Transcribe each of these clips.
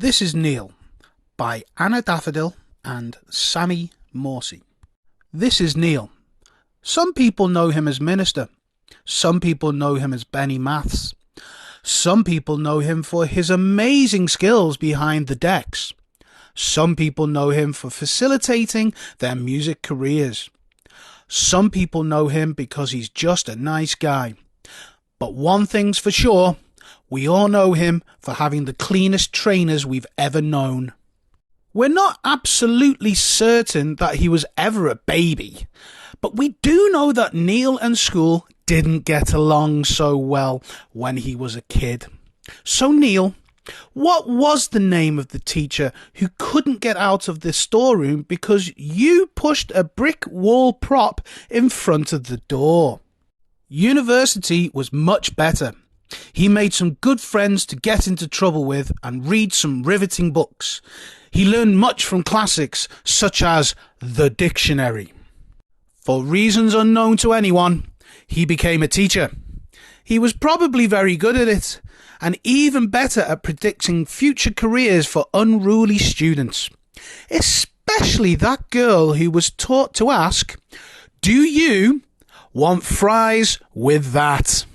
This is Neil by Anna Daffodil and Sammy Morsey. This is Neil. Some people know him as Minister. Some people know him as Benny Maths. Some people know him for his amazing skills behind the decks. Some people know him for facilitating their music careers. Some people know him because he's just a nice guy. But one thing's for sure, we all know him for having the cleanest trainers we've ever known. We're not absolutely certain that he was ever a baby, but we do know that Neil and school didn't get along so well when he was a kid. So Neil, what was the name of the teacher who couldn't get out of the storeroom because you pushed a brick wall prop in front of the door? University was much better. He made some good friends to get into trouble with and read some riveting books. He learned much from classics such as the dictionary. For reasons unknown to anyone, he became a teacher. He was probably very good at it, and even better at predicting future careers for unruly students. Especially that girl who was taught to ask, "Do you want fries with that?"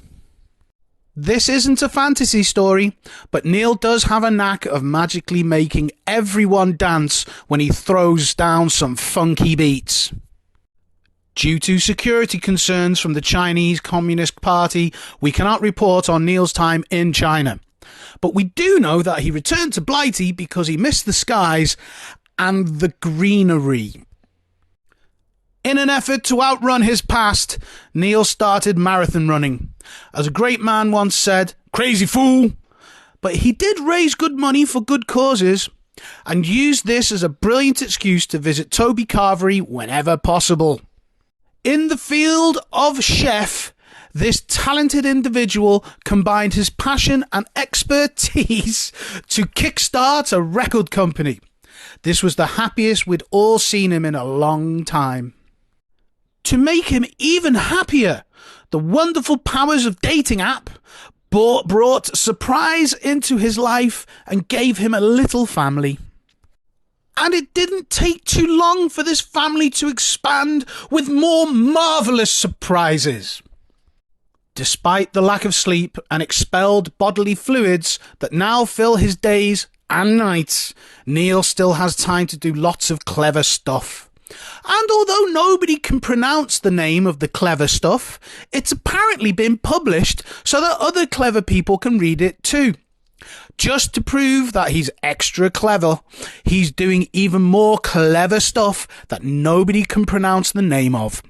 This isn't a fantasy story, but Neil does have a knack of magically making everyone dance when he throws down some funky beats. Due to security concerns from the Chinese Communist Party, we cannot report on Neil's time in China. But we do know that he returned to Blighty because he missed the skies and the greenery. In an effort to outrun his past, Neil started marathon running. As a great man once said, "Crazy fool!" But he did raise good money for good causes and used this as a brilliant excuse to visit Toby Carvery whenever possible. In the field of chef, this talented individual combined his passion and expertise to kickstart a record company. This was the happiest we'd all seen him in a long time. To make him even happier, the wonderful powers of dating app brought surprise into his life and gave him a little family. And it didn't take too long for this family to expand with more marvellous surprises. Despite the lack of sleep and expelled bodily fluids that now fill his days and nights, Neil still has time to do lots of clever stuff. And although nobody can pronounce the name of the clever stuff, it's apparently been published so that other clever people can read it too. Just to prove that he's extra clever, he's doing even more clever stuff that nobody can pronounce the name of.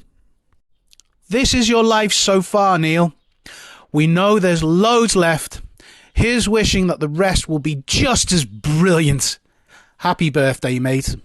This is your life so far, Neil. We know there's loads left. Here's wishing that the rest will be just as brilliant. Happy birthday, mate.